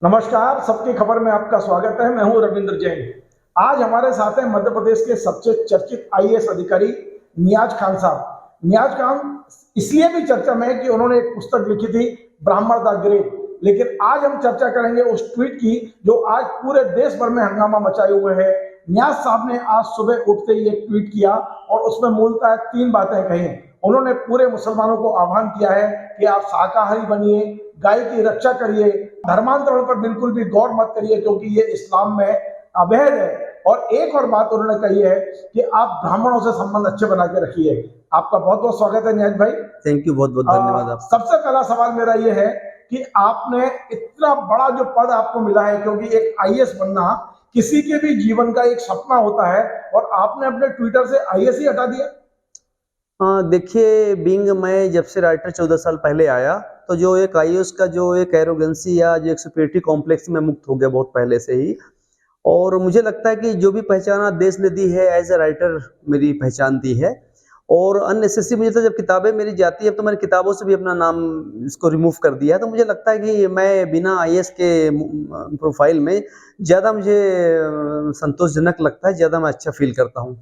नमस्कार, सबकी खबर में आपका स्वागत है। मैं हूं रविंद्र जैन। आज हमारे साथ हैं मध्य प्रदेश के सबसे चर्चित आईएएस अधिकारी नियाज खान साहब। नियाज खान इसलिए भी चर्चा में है कि उन्होंने एक पुस्तक लिखी थी, ब्राह्मण द ग्रेट। लेकिन आज हम चर्चा करेंगे उस ट्वीट की जो आज पूरे देश भर में हंगामा मचाए हुए है। नियाज साहब ने आज सुबह उठते ही एक ट्वीट किया और उसमें मूलतः 3 बातें कही। उन्होंने पूरे मुसलमानों को आह्वान किया है कि आप शाकाहारी बनिए, गाय की रक्षा करिए, धर्मांतरण पर बिल्कुल भी गौर मत करिए क्योंकि ये इस्लाम में अवैध है। और एक और बात उन्होंने कही है कि आप ब्राह्मणों से संबंध अच्छे बना के रखिए। आपका बहुत बहुत स्वागत है नियाज भाई। थैंक यू, बहुत बहुत धन्यवाद आपका। सबसे पहला सवाल मेरा ये है कि आपने इतना बड़ा जो पद आपको मिला है, क्योंकि एक आईएएस बनना किसी के भी जीवन का एक सपना होता है, और आपने अपने ट्विटर से आईएएस ही हटा दिया। हाँ, देखिए, बीइंग मैं जब से राइटर 14 साल पहले आया, तो जो एक आईएएस का जो एक एरोगेंसी या जो एक सुपीरियरिटी कॉम्प्लेक्स में मुक्त हो गया बहुत पहले से ही। और मुझे लगता है कि जो भी पहचान आज देश ने दी है एज ए राइटर, मेरी पहचान दी है। और अननेसेसरी मुझे तो जब किताबें मेरी जाती है तो मैंने किताबों से भी अपना नाम इसको रिमूव कर दिया है। तो मुझे लगता है कि मैं बिना आईएएस के प्रोफाइल में ज़्यादा मुझे संतोषजनक लगता है, ज़्यादा मैं अच्छा फील करता हूँ।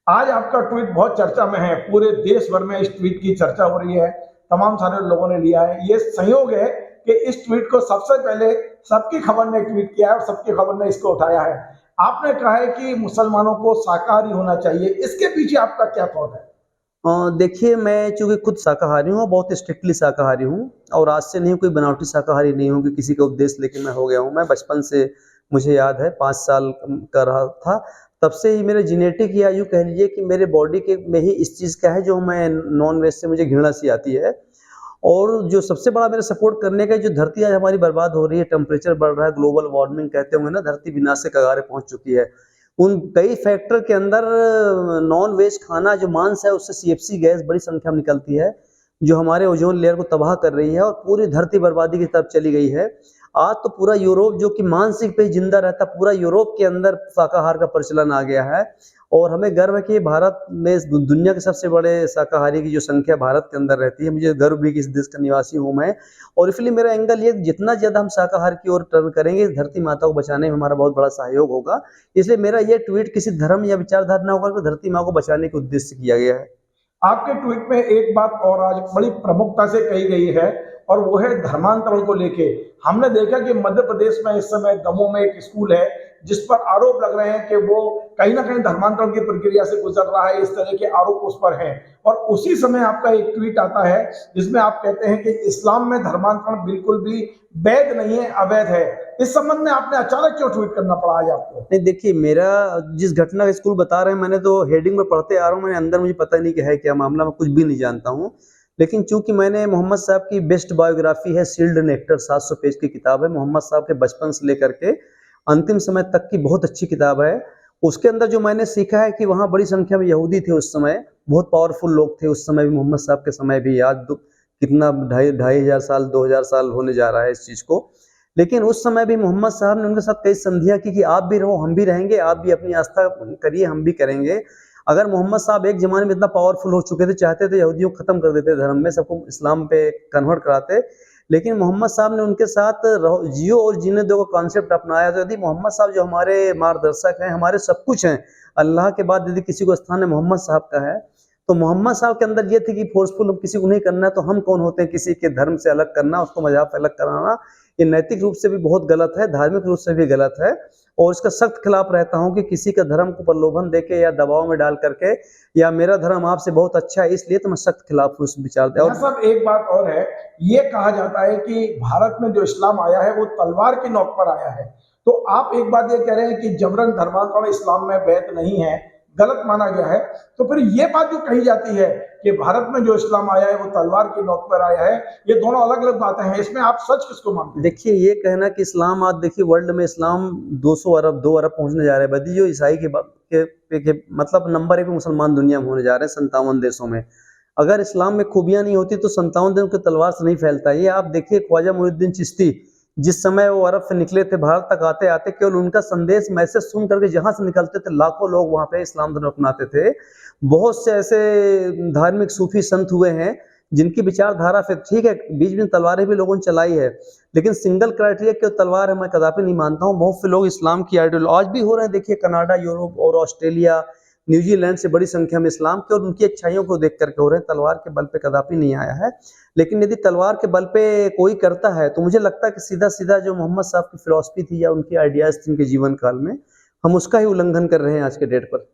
आज आपका ट्वीट बहुत चर्चा में है, पूरे देश भर में इस ट्वीट की चर्चा हो रही है, तमाम सारे लोगों ने लिया है। ये संयोग है कि इस ट्वीट को सबसे पहले सबकी खबर ने ट्वीट किया है और सबकी खबर ने इसको उठाया है। आपने कहा है कि मुसलमानों को शाकाहारी होना चाहिए, इसके पीछे आपका क्या थॉट है? देखिए, मैं चूँकि खुद शाकाहारी हूँ, बहुत स्ट्रिक्टली शाकाहारी हूँ, और आज से नहीं, कोई बनावटी शाकाहारी नहीं हूँ कि किसी का उपदेश लेके मैं हो गया हूँ। मैं बचपन से, मुझे याद है 5 साल का रहा था, तब से ही मेरे जेनेटिक या यूँ कह लीजिए कि मेरे बॉडी के में ही इस चीज़ का है जो मैं नॉन-वेज से मुझे घृणा सी आती है। और जो सबसे बड़ा मेरा सपोर्ट करने का, जो धरती आज हमारी बर्बाद हो रही है, टेम्परेचर बढ़ रहा है, ग्लोबल वार्मिंग कहते होंगे ना, धरती विनाश के कगारे पहुँच चुकी है। उन कई फैक्टर के अंदर नॉन वेज खाना, जो मांस है, उससे सीएफसी गैस बड़ी संख्या में निकलती है, जो हमारे ओजोन लेयर को तबाह कर रही है और पूरी धरती बर्बादी की तरफ चली गई है। आज तो पूरा यूरोप, जो कि मांस पे जिंदा रहता, पूरा यूरोप के अंदर शाकाहार का प्रचलन आ गया है। और हमें गर्व है कि भारत में दुनिया के सबसे बड़े शाकाहारी की जो संख्या भारत के अंदर रहती है। मुझे गर्व भी कि इस देश का निवासी हूँ मैं। और इसलिए मेरा एंगल ये, जितना ज़्यादा हम शाकाहार की ओर टर्न करेंगे, इस धरती माता को बचाने में हमारा बहुत बड़ा सहयोग होगा। इसलिए मेरा ये ट्वीट किसी धर्म या विचारधारा ना होकर के धरती माँ को बचाने के उद्देश्य से किया गया है। आपके ट्वीट में एक बात और आज बड़ी प्रमुखता से कही गई है, और वो है धर्मांतरण को लेके। हमने देखा कि मध्य प्रदेश में इस समय दमोह में एक स्कूल है जिस पर आरोप लग रहे हैं कि वो कहीं ना कहीं धर्मांतरण की प्रक्रिया से गुजर रहा है, इस तरह के आरोप उस पर हैं। और उसी समय आपका एक ट्वीट आता है जिसमें आप कहते हैं कि इस्लाम में धर्मांतरण बिल्कुल भी वैध नहीं है, अवैध है। इस संबंध में आपने अचानक क्यों ट्वीट करना पड़ा आज आपको? नहीं, देखिए, मेरा जिस घटना का स्कूल बता रहे हैं, मैंने तो हेडिंग में पढ़ते आ रहा हूँ, मैंने अंदर मुझे पता नहीं कि है क्या मामला, मैं कुछ भी नहीं जानता हूँ। लेकिन चूंकि मैंने मोहम्मद साहब की बेस्ट बायोग्राफी है, सील्ड नेक्टर, 700 पेज की किताब है, मोहम्मद साहब के बचपन से लेकर के अंतिम समय तक की बहुत अच्छी किताब है। उसके अंदर जो मैंने सीखा है कि वहाँ बड़ी संख्या में यहूदी थे उस समय, बहुत पावरफुल लोग थे उस समय भी, मोहम्मद साहब के समय भी। आज कितना, ढाई ढाई हजार साल, 2000 साल होने जा रहा है इस चीज को। लेकिन उस समय भी मोहम्मद साहब ने उनके साथ कई संधियां की कि आप भी रहो, हम भी रहेंगे, आप भी अपनी आस्था करिए, हम भी करेंगे। अगर मोहम्मद साहब एक जमाने में इतना पावरफुल हो चुके थे, चाहते थे यहूदियों को खत्म कर देते धर्म में, सबको इस्लाम पे कन्वर्ट कराते, लेकिन मोहम्मद साहब ने उनके साथ जियो और जीने दो का कॉन्सेप्ट अपनाया। तो यदि मोहम्मद साहब जो हमारे मार्गदर्शक हैं, हमारे सब कुछ हैं, अल्लाह के बाद यदि किसी को स्थान है मोहम्मद साहब का है, तो मोहम्मद साहब के अंदर ये थी कि फोर्सफुल किसी को नहीं करना है, तो हम कौन होते हैं किसी के धर्म से अलग करना, उसको मजहब से अलग कराना। ये नैतिक रूप से भी बहुत गलत है, धार्मिक रूप से भी गलत है, और इसका सख्त खिलाफ रहता हूँ कि किसी का धर्म को प्रलोभन देके या दबाव में डाल करके, या मेरा धर्म आपसे बहुत अच्छा है इसलिए, तो मैं सख्त खिलाफ हूँ उस विचार। और सब एक बात और है, ये कहा जाता है कि भारत में जो इस्लाम आया है वो तलवार की नोक पर आया है। तो आप एक बात ये कह रहे हैं कि जबरन धर्मांतरण इस्लाम में वैध नहीं है, गलत माना गया है। तो फिर ये बात जो कही जाती है कि भारत में जो इस्लाम आया है वो तलवार की नोक पर आया है, ये दोनों अलग अलग बातें हैं, इसमें आप सच किसको मानते हैं? देखिए, ये कहना कि इस्लाम, आज देखिए वर्ल्ड में इस्लाम 200 अरब, 2 अरब पहुंचने जा रहे हैं, बदी जो ईसाई के मतलब नंबर 1 पे मुसलमान दुनिया में होने जा रहे हैं 57 देशों में। अगर इस्लाम में खूबियां नहीं होती तो 57 दिन की तलवार से नहीं फैलता। ये आप देखिए, ख्वाजा मुइनुद्दीन चिश्ती जिस समय वो अरब से निकले थे, भारत तक आते आते केवल उनका संदेश, मैसेज सुन करके जहां से निकलते थे, लाखों लोग वहां पे इस्लाम धर्म अपनाते थे। बहुत से ऐसे धार्मिक सूफी संत हुए हैं जिनकी विचारधारा फिर ठीक है, बीच में तलवारें भी लोगों ने चलाई है, लेकिन सिंगल क्राइटेरिया की तलवार है मैं कदापि नहीं मानता हूँ। बहुत से लोग इस्लाम की आइडियोलॉजी आज भी हो रहे हैं, देखिए कनाडा, यूरोप और ऑस्ट्रेलिया, न्यूजीलैंड से बड़ी संख्या में इस्लाम के और उनकी अच्छाइयों को देख करके हो रहे हैं, तलवार के बल पे कदापि नहीं आया है। लेकिन यदि तलवार के बल पे कोई करता है तो मुझे लगता है कि सीधा सीधा जो मोहम्मद साहब की फिलॉसफी थी या उनकी आइडियाज थी उनके जीवन काल में, हम उसका ही उल्लंघन कर रहे हैं आज के डेट पर।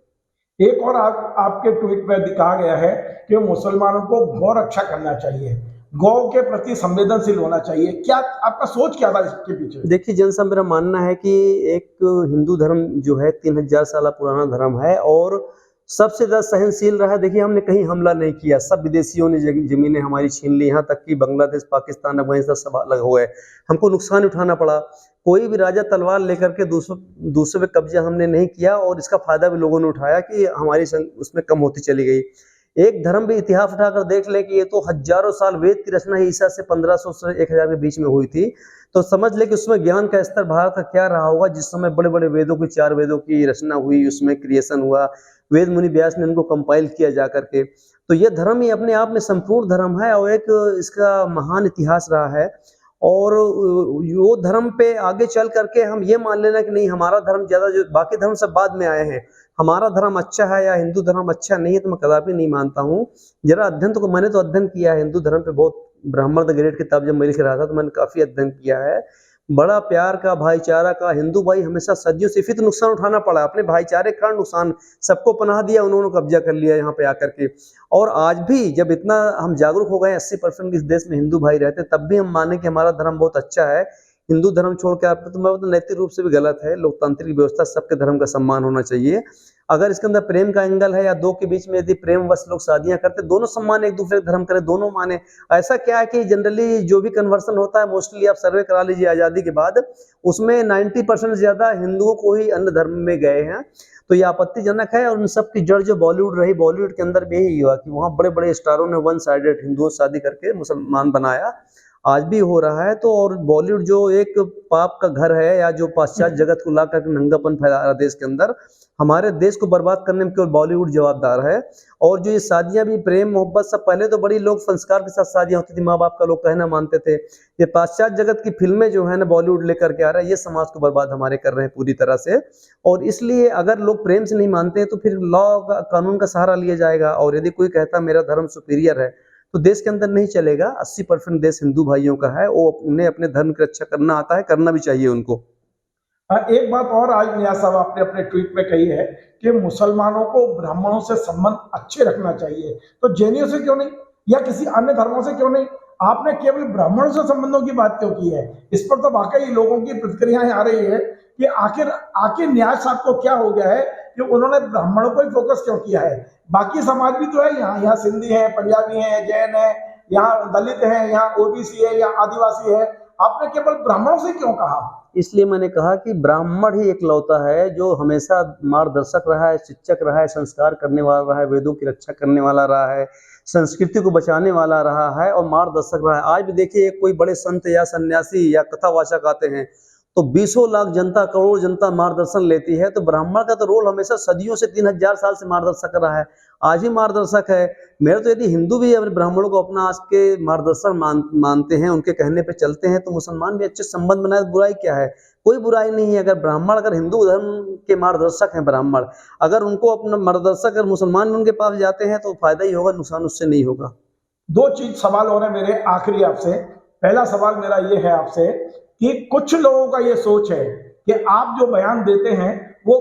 एक और आपके ट्वीट में दिखा गया है कि मुसलमानों को गौ रक्षा करना चाहिए, गौ के प्रति संवेदनशील होना चाहिए। क्या आपका सोच क्या था इसके पीछे? देखिए जनसा मेरा मानना है कि एक हिंदू धर्म जो है 3000 साल पुराना धर्म है और सबसे ज्यादा सहनशील रहा है। देखिए हमने कहीं हमला नहीं किया, सब विदेशियों ने जमीनें हमारी छीन ली, यहाँ तक कि बांग्लादेश, पाकिस्तान, अफगानिस्तान सब अलग हो गए, हमको नुकसान उठाना पड़ा। कोई भी राजा तलवार लेकर के दूसरे पे कब्जा हमने नहीं किया और इसका फायदा भी लोगों ने उठाया कि हमारी उसमें कम होती चली गई। एक धर्म भी इतिहास उठाकर देख ले कि ये तो हजारों साल वेद की रचना ईसा से 1500 से 1000 के बीच में हुई थी, तो समझ ले कि उसमें ज्ञान का स्तर भारत का क्या रहा होगा जिस समय बड़े बड़े वेदों की 4 वेदों की रचना हुई, उसमें क्रिएशन हुआ, वेद मुनि व्यास ने उनको कंपाइल किया जा करके। तो ये धर्म ही अपने आप में संपूर्ण धर्म है और एक इसका महान इतिहास रहा है। और वो धर्म पे आगे चल करके हम ये मान लेना कि नहीं हमारा धर्म ज्यादा, जो बाकी धर्म सब बाद में आए हैं, हमारा धर्म अच्छा है या हिंदू धर्म अच्छा नहीं है, तो मैं कदापि नहीं मानता हूँ। जरा अध्ययन तो मैंने तो अध्ययन किया है हिंदू धर्म पे, बहुत ब्राह्मण द ग्रेट किताब जब मैं लिख रहा था तो मैंने काफी अध्ययन किया है। बड़ा प्यार का, भाईचारा का, हिंदू भाई हमेशा सदियों से, फिर तो नुकसान उठाना पड़ा, अपने भाईचारे का नुकसान, सबको पनाह दिया, उन्होंने कब्जा कर लिया यहाँ पे आकर के। और आज भी जब इतना हम जागरूक हो गए, 80% इस देश में हिंदू भाई रहते, तब भी हम माने कि हमारा धर्म बहुत अच्छा है। हिंदू धर्म छोड़ के आप तो मैं तो नैतिक रूप से भी गलत है। लोकतांत्रिक व्यवस्था, सबके धर्म का सम्मान होना चाहिए। अगर इसके अंदर प्रेम का एंगल है या दो के बीच में यदि प्रेम वश लोग शादियां करते, दोनों सम्मान, एक दूसरे का धर्म करे, दोनों माने। ऐसा क्या है कि जनरली जो भी कन्वर्सन होता है, मोस्टली आप सर्वे करा लीजिए आजादी के बाद, उसमें 90% ज्यादा हिंदुओं को ही अन्य धर्म में गए हैं। तो ये आपत्तिजनक है। और उन सब की जड़ जो बॉलीवुड रही, बॉलीवुड के अंदर भी यही हुआ कि वहाँ बड़े बड़े स्टारों ने वन साइडेड हिंदुओं से शादी करके मुसलमान बनाया, आज भी हो रहा है। तो और बॉलीवुड जो एक पाप का घर है, या जो पाश्चात्य जगत को ला करके नंगापन फैला रहा है देश के अंदर, हमारे देश को बर्बाद करने में केवल बॉलीवुड जवाबदार है। और जो ये शादियां भी प्रेम मोहब्बत सब, पहले तो बड़ी लोग संस्कार के साथ शादियां होती थी, माँ बाप का लोग कहना मानते थे। ये पाश्चात्य जगत की फिल्में जो है ना बॉलीवुड लेकर के आ रहा है, ये समाज को बर्बाद हमारे कर रहे हैं पूरी तरह से। और इसलिए अगर लोग प्रेम से नहीं मानते हैं तो फिर लॉ का, कानून का सहारा लिया जाएगा। और यदि कोई कहता मेरा धर्म सुपीरियर है तो देश के अंदर नहीं चलेगा। 80% देश हिंदू भाइयों का है, वो उन्हें अपने धर्म की रक्षा करना आता है, करना भी चाहिए उनको। एक बात और आज नियाज साहब आपने अपने ट्वीट में कही है कि मुसलमानों को ब्राह्मणों से संबंध अच्छे रखना चाहिए, तो जैनियों से क्यों नहीं, या किसी अन्य धर्मों से क्यों नहीं? आपने केवल ब्राह्मणों से संबंधों की बात क्यों की है? इस पर तो वाकई लोगों की प्रतिक्रियाएं आ रही है कि आखिर नियाज साहब को क्या हो गया है कि उन्होंने ब्राह्मणों को ही फोकस क्यों किया है? बाकी समाज भी तो है, यहाँ सिंधी है, पंजाबी है, जैन है, यहाँ दलित है, यहाँ ओबीसी है, या आदिवासी है, आपने केवल ब्राह्मणों से क्यों कहा? इसलिए मैंने कहा कि ब्राह्मण ही एकलौता है जो हमेशा मार्गदर्शक रहा है, शिक्षक रहा है, संस्कार करने वाला रहा है, वेदों की रक्षा करने वाला रहा है, संस्कृति को बचाने वाला रहा है और मार्गदर्शक रहा है। आज भी देखिए कोई बड़े संत या सन्यासी या कथावाचक आते हैं तो 20 लाख जनता, करोड़ जनता मार्गदर्शन लेती है। तो ब्राह्मण का तो रोल हमेशा सदियों से 3000 साल से मार्गदर्शक रहा है, आज ही मार्गदर्शक है। मेरे तो यदि हिंदू भी अपने ब्राह्मणों को अपना आज के मार्गदर्शन मानते हैं, उनके कहने पे चलते हैं, तो मुसलमान भी अच्छे संबंध बनाए, बुराई क्या है? कोई बुराई नहीं है। अगर ब्राह्मण, अगर हिंदू धर्म के मार्गदर्शक हैं ब्राह्मण, अगर उनको अपना मार्गदर्शक, अगर मुसलमान उनके पास जाते हैं तो फायदा ही होगा, नुकसान उससे नहीं होगा। दो चीज सवाल हो रहे हैं मेरे आखिरी आपसे। पहला सवाल मेरा ये है आपसे कि कुछ लोगों का ये सोच है कि आप जो बयान देते हैं वो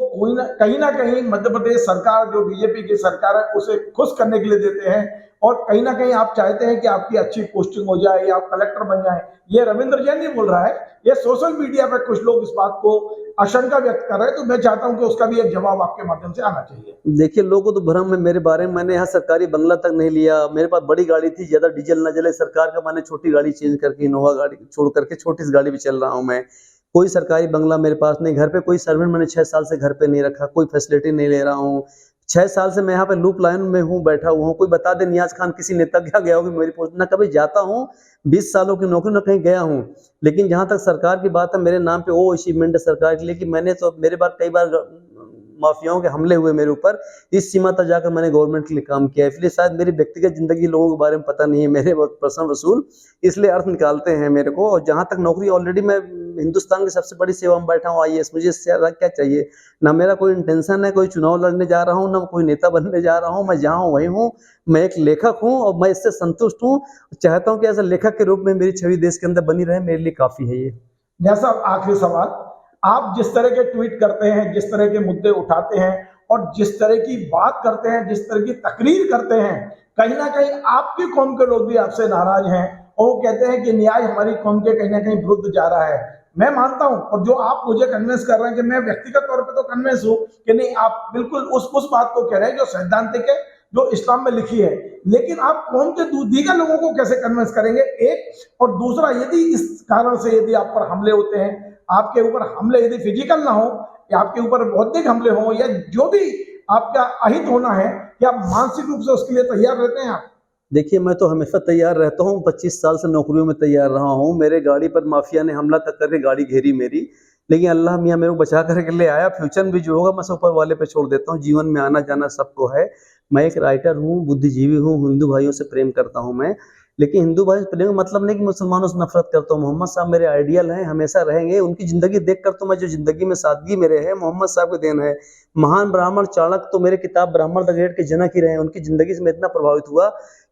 कहीं ना कहीं मध्य प्रदेश सरकार, जो बीजेपी की सरकार है, उसे खुश करने के लिए देते हैं, और कहीं ना कहीं आप चाहते हैं कि आपकी अच्छी पोस्टिंग हो जाए या आप कलेक्टर बन जाए। ये रविंद्र जैन नहीं बोल रहा है, ये सोशल मीडिया पर कुछ लोग इस बात को आशंका व्यक्त कर रहे हैं, तो मैं चाहता हूं कि उसका भी एक जवाब आपके माध्यम से आना चाहिए। देखिए लोगों को तो भ्रम है मेरे बारे में, मैंने यहाँ सरकारी बंगला तक नहीं लिया, मेरे पास बड़ी गाड़ी थी, ज्यादा डीजल न जले सरकार का, मैंने छोटी गाड़ी चेंज करके इनोवा गाड़ी छोड़ करके छोटी सी गाड़ी भी चल रहा हूँ मैं। कोई सरकारी बंगला मेरे पास नहीं, घर पे कोई सर्वेंट मैंने 6 साल से घर पे नहीं रखा, कोई फैसिलिटी नहीं ले रहा हूँ। 6 साल से मैं यहाँ पे लूप लाइन में हूँ, बैठा हुआ हूँ। कोई बता दे नियाज खान किसी नेता क्या गया होगी मेरी पोस्ट, ना कभी जाता हूँ, 20 सालों की नौकरी, ना कहीं गया हूँ। लेकिन जहाँ तक सरकार की बात है, मेरे नाम पे वो अचीवमेंट है सरकार के लिए कि मैंने तो, मेरे बार कई बार माफियाओं के हमले हुए मेरे ऊपर, इस सीमा तक जाकर मैंने गवर्नमेंट के लिए काम किया है। इसलिए शायद मेरी व्यक्तिगत जिंदगी लोगों के बारे में पता नहीं है, मेरे पर्सनल वसूल इसलिए अर्थ निकालते हैं मेरे को। और जहां तक नौकरी, ऑलरेडी मैं हिंदुस्तान की सबसे बड़ी सेवा में बैठा हूँ, आईएएस, मुझे इससे ज्यादा क्या चाहिए। ना मेरा कोई इंटेंशन है कोई चुनाव लड़ने जा रहा हूँ, ना कोई नेता बनने जा रहा हूँ। मैं जहाँ हूँ वही हूँ, मैं एक लेखक हूँ और मैं इससे संतुष्ट हूँ। चाहता हूँ कि एज ए लेखक के रूप में मेरी छवि देश के अंदर बनी रहे, मेरे लिए काफी है ये। जैसा आखिरी सवाल, आप जिस तरह के ट्वीट करते हैं, जिस तरह के मुद्दे उठाते हैं और जिस तरह की बात करते हैं, जिस तरह की तकरीर करते हैं, कहीं ना कहीं आपकी कौम के लोग भी आपसे नाराज हैं और वो कहते हैं कि न्याय हमारी कौम के कहीं ना कहीं विरुद्ध जा रहा है। मैं मानता हूं, और जो आप मुझे कन्विंस कर रहे हैं, कि मैं व्यक्तिगत तौर पे तो कन्विंस हूं कि नहीं, आप बिल्कुल उस बात को कह रहे हैं जो सैद्धांतिक है, जो इस्लाम में लिखी है। लेकिन आप कौम के दीगर लोगों को कैसे कन्विंस करेंगे, एक। और दूसरा, यदि इस कारण से यदि आप पर हमले होते हैं, आपके ऊपर हमले यदि फिजिकल ना हो या आपके ऊपर बौद्धिक हमले हो या जो भी आपका अहित होना है, क्या आप मानसिक रूप से उसके लिए तैयार रहते हैं आप? देखिए, मैं तो हमेशा तैयार रहता हूँ, 25 साल से नौकरियों में तैयार रहा हूँ। मेरे गाड़ी पर माफिया ने हमला तक करके गाड़ी घेरी मेरी, लेकिन अल्लाह मियाँ मेरे को बचा करके ले आया। फ्यूचर में भी जो होगा मैं सब ऊपर वाले पे छोड़ देता हूँ। जीवन में आना जाना सबको है। मैं एक राइटर हूँ, बुद्धिजीवी हूँ, हिंदू भाइयों से प्रेम करता हूँ मैं। लेकिन हिंदू भाई से प्रेम का मतलब नहीं कि मुसलमानों से नफरत करता हूँ। मोहम्मद साहब मेरे आइडियल हैं, हमेशा रहेंगे। उनकी ज़िंदगी देखकर तो मैं, जो ज़िंदगी में सादगी मेरे है, मोहम्मद साहब की देन है। महान ब्राह्मण चाणक्य तो मेरे किताब ब्राह्मण द ग्रेट के जनक ही रहे। उनकी ज़िंदगी से मैं इतना प्रभावित हुआ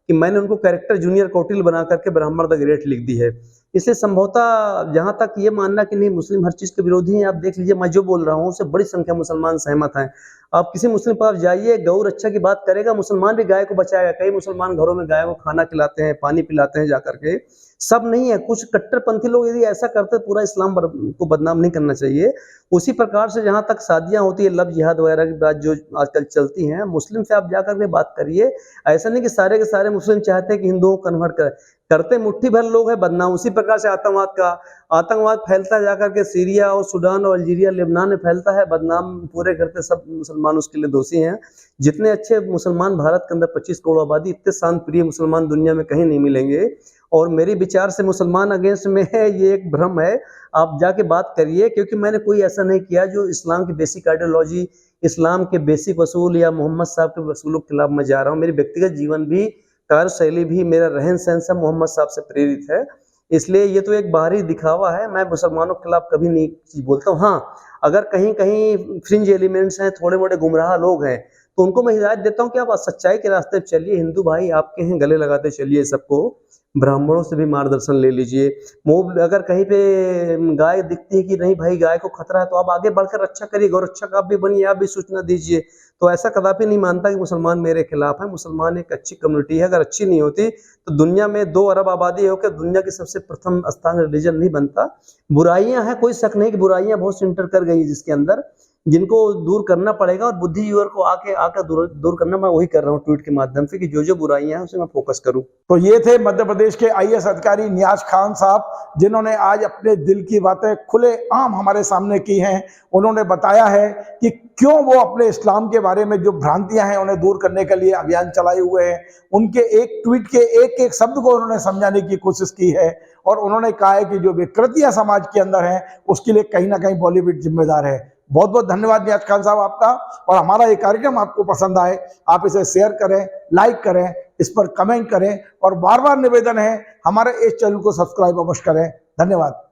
कि मैंने उनको कैरेक्टर जूनियर कौटिल्य बना करके ब्राह्मण द ग्रेट लिख दी है। इसलिए संभवतः जहाँ तक ये मानना कि नहीं मुस्लिम हर चीज़ के विरोधी हैं, आप देख लीजिए मैं जो बोल रहा हूँ उससे बड़ी संख्या मुसलमान सहमत हैं। आप किसी मुस्लिम पास जाइए, गौ रक्षा की बात करेगा, मुसलमान भी गाय को बचाएगा। कई मुसलमान घरों में गाय को खाना खिलाते हैं, पानी पिलाते हैं जाकर के। सब नहीं है, कुछ कट्टरपंथी लोग यदि ऐसा करते, पूरा इस्लाम को बदनाम नहीं करना चाहिए। उसी प्रकार से जहाँ तक शादियाँ होती है, लव जिहाद वगैरह की बात जो आजकल चलती हैं, मुस्लिम से आप जाकर के बात करिए। ऐसा नहीं कि सारे के सारे मुस्लिम चाहते हैं कि हिंदुओं को कन्वर्ट करें, करते मुट्ठी भर लोग हैं बदनाम। उसी प्रकार से आतंकवाद फैलता है जाकर के सीरिया और सूडान और अल्जीरिया लेबनान में फैलता है, बदनाम पूरे करते सब मुसलमान उसके लिए दोषी हैं। जितने अच्छे मुसलमान भारत के अंदर 25 करोड़ आबादी, इतने शांत प्रिय मुसलमान दुनिया में कहीं नहीं मिलेंगे। और मेरी विचार से मुसलमान अगेंस्ट में है, ये एक भ्रम है। आप जाके बात करिए, क्योंकि मैंने कोई ऐसा नहीं किया जो इस्लाम की बेसिक आइडियोलॉजी, इस्लाम के बेसिक वसूल या मोहम्मद साहब के वसूलों के खिलाफ मैं जा रहा हूँ। मेरी व्यक्तिगत जीवन भी, कार्यशैली भी, मेरा रहन सहन सब मोहम्मद साहब से प्रेरित है। इसलिए ये तो एक बाहरी दिखावा है, मैं मुसलमानों के खिलाफ कभी नहीं चीज बोलता हूँ। हाँ, अगर कहीं कहीं फ्रिंज एलिमेंट्स हैं, थोड़े मोटे गुमराह लोग हैं, तो उनको मैं हिदायत देता हूँ कि आप सच्चाई के रास्ते पे चलिए। हिंदू भाई आपके हैं, गले लगाते चलिए सबको। ब्राह्मणों से भी मार्गदर्शन ले लीजिए। अगर कहीं पे गाय दिखती है कि नहीं भाई गाय को खतरा है, तो आप आगे बढ़कर रक्षा करिए, गौ रक्षक आप भी बनिए, आप भी सूचना दीजिए। तो ऐसा कदापि नहीं मानता कि मुसलमान मेरे खिलाफ है। मुसलमान एक अच्छी कम्युनिटी है, अगर अच्छी नहीं होती तो दुनिया में 2 अरब आबादी होकर दुनिया की सबसे प्रथम स्थान रिलीजन नहीं बनता। बुराइयां हैं, कोई शक नहीं कि बुराइयां बहुत इंटर कर गई जिसके अंदर, जिनको दूर करना पड़ेगा। और बुद्धिजीवियों को आके दूर करना मैं वही कर रहा हूँ ट्वीट के माध्यम से, कि जो बुराइयां हैं उसे मैं फोकस करूँ। तो ये थे मध्य प्रदेश के आईएएस अधिकारी नियाज खान साहब, जिन्होंने आज अपने दिल की बातें खुले आम हमारे सामने की हैं। उन्होंने बताया है कि क्यों वो अपने इस्लाम के बारे में जो भ्रांतियां हैं उन्हें दूर करने के लिए अभियान चलाए हुए हैं। उनके एक ट्वीट के एक एक शब्द को उन्होंने समझाने की कोशिश की है और उन्होंने कहा है कि जो विकृतियां समाज के अंदर हैं उसके लिए कहीं ना कहीं बॉलीवुड जिम्मेदार है। बहुत बहुत धन्यवाद नियाज खान साहब आपका। और हमारा ये कार्यक्रम आपको पसंद आए, आप इसे शेयर करें, लाइक करें, इस पर कमेंट करें और बार बार निवेदन है हमारे इस चैनल को सब्सक्राइब अवश्य करें। धन्यवाद।